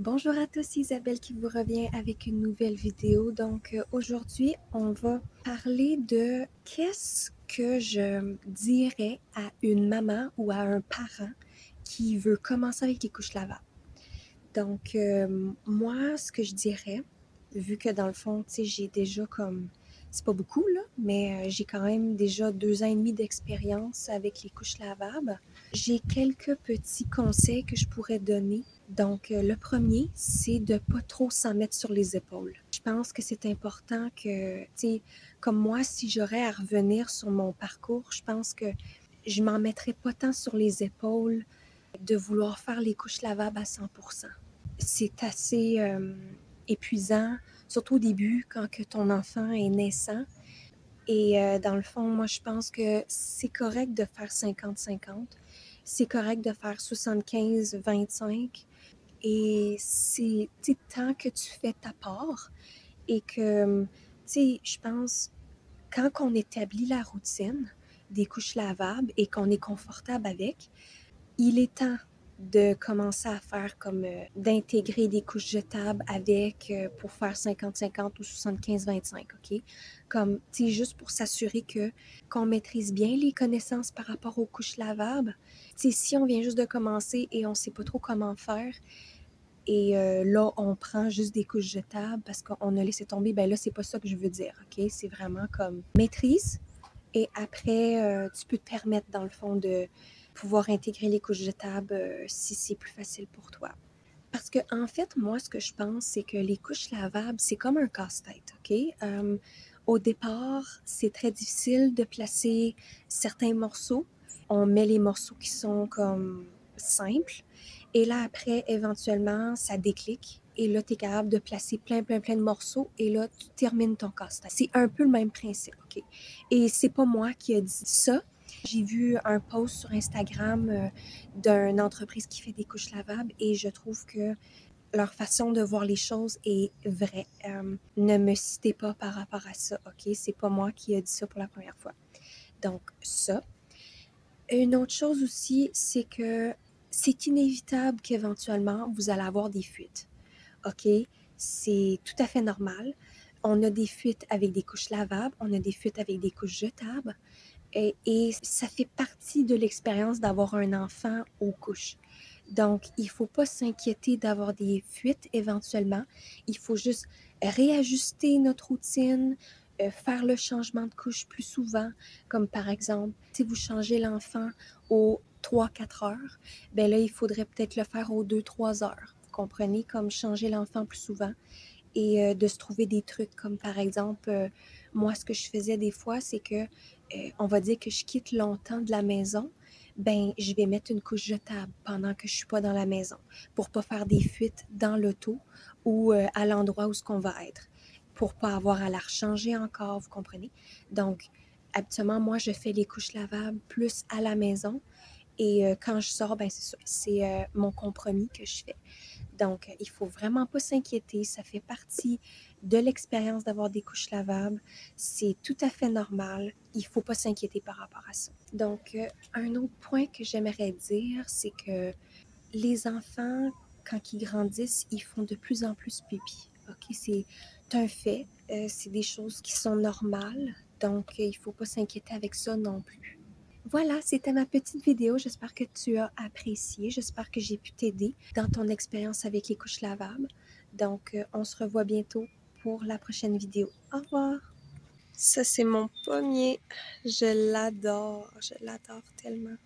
Bonjour à tous, c'est Isabelle qui vous revient avec une nouvelle vidéo. Aujourd'hui, on va parler de qu'est-ce que je dirais à une maman ou à un parent qui veut commencer avec les couches lavables. Moi, ce que je dirais, vu que dans le fond, tu sais, j'ai déjà comme, c'est pas beaucoup là, mais j'ai quand même déjà 2 ans et demi d'expérience avec les couches lavables. J'ai quelques petits conseils que je pourrais donner. Le premier, c'est de pas trop s'en mettre sur les épaules. Je pense que c'est important que, tu sais, comme moi, si j'aurais à revenir sur mon parcours, je pense que je m'en mettrais pas tant sur les épaules de vouloir faire les couches lavables à 100%. C'est assez épuisant, surtout au début, quand que ton enfant est naissant. Dans le fond, moi, je pense que c'est correct de faire 50-50. C'est correct de faire 75-25. Et c'est, tu sais, tant que tu fais ta part et que, tu sais, je pense, quand on établit la routine des couches lavables et qu'on est confortable avec, il est temps de commencer à faire comme d'intégrer des couches jetables avec pour faire 50-50 ou 75-25, OK? Comme, tu sais, juste pour s'assurer que qu'on maîtrise bien les connaissances par rapport aux couches lavables. Tu sais, si on vient juste de commencer et on sait pas trop comment faire, et là, on prend juste des couches jetables parce qu'on a laissé tomber, ben là, c'est pas ça que je veux dire, OK? C'est vraiment comme maîtrise, et après, tu peux te permettre, dans le fond, de pouvoir intégrer les couches jetables si c'est plus facile pour toi. Parce que, en fait, moi, ce que je pense, c'est que les couches lavables, c'est comme un casse-tête, OK? Au départ, c'est très difficile de placer certains morceaux. On met les morceaux qui sont comme simples. Et là, après, éventuellement, ça déclic. Et là, tu es capable de placer plein de morceaux. Et là, tu termines ton casse-tête. C'est un peu le même principe, OK? Et c'est pas moi qui ai dit ça. J'ai vu un post sur Instagram d'une entreprise qui fait des couches lavables et je trouve que leur façon de voir les choses est vraie. Ne me citez pas par rapport à ça, OK? C'est pas moi qui ai dit ça pour la première fois. Donc, ça. Une autre chose aussi, c'est que c'est inévitable qu'éventuellement, vous allez avoir des fuites, OK? C'est tout à fait normal. On a des fuites avec des couches lavables, on a des fuites avec des couches jetables. Et ça fait partie de l'expérience d'avoir un enfant aux couches. Donc, il ne faut pas s'inquiéter d'avoir des fuites éventuellement. Il faut juste réajuster notre routine, faire le changement de couche plus souvent, comme par exemple, si vous changez l'enfant aux 3-4 heures, ben là, il faudrait peut-être le faire aux 2-3 heures. Vous comprenez? Comme changer l'enfant plus souvent et de se trouver des trucs comme par exemple, moi, ce que je faisais des fois, c'est que, on va dire que je quitte longtemps de la maison, ben je vais mettre une couche jetable pendant que je suis pas dans la maison pour pas faire des fuites dans l'auto ou à l'endroit où ce qu'on va être, pour pas avoir à la rechanger encore, vous comprenez? Donc, habituellement, moi, je fais les couches lavables plus à la maison et quand je sors, ben c'est ça, c'est mon compromis que je fais. Donc, il faut vraiment pas s'inquiéter. Ça fait partie de l'expérience d'avoir des couches lavables. C'est tout à fait normal. Il faut pas s'inquiéter par rapport à ça. Un autre point que j'aimerais dire, c'est que les enfants, quand ils grandissent, ils font de plus en plus pipi. OK? C'est un fait. C'est des choses qui sont normales. Il faut pas s'inquiéter avec ça non plus. Voilà, c'était ma petite vidéo. J'espère que tu as apprécié. J'espère que j'ai pu t'aider dans ton expérience avec les couches lavables. On se revoit bientôt pour la prochaine vidéo. Au revoir! Ça, c'est mon pommier. Je l'adore. Je l'adore tellement.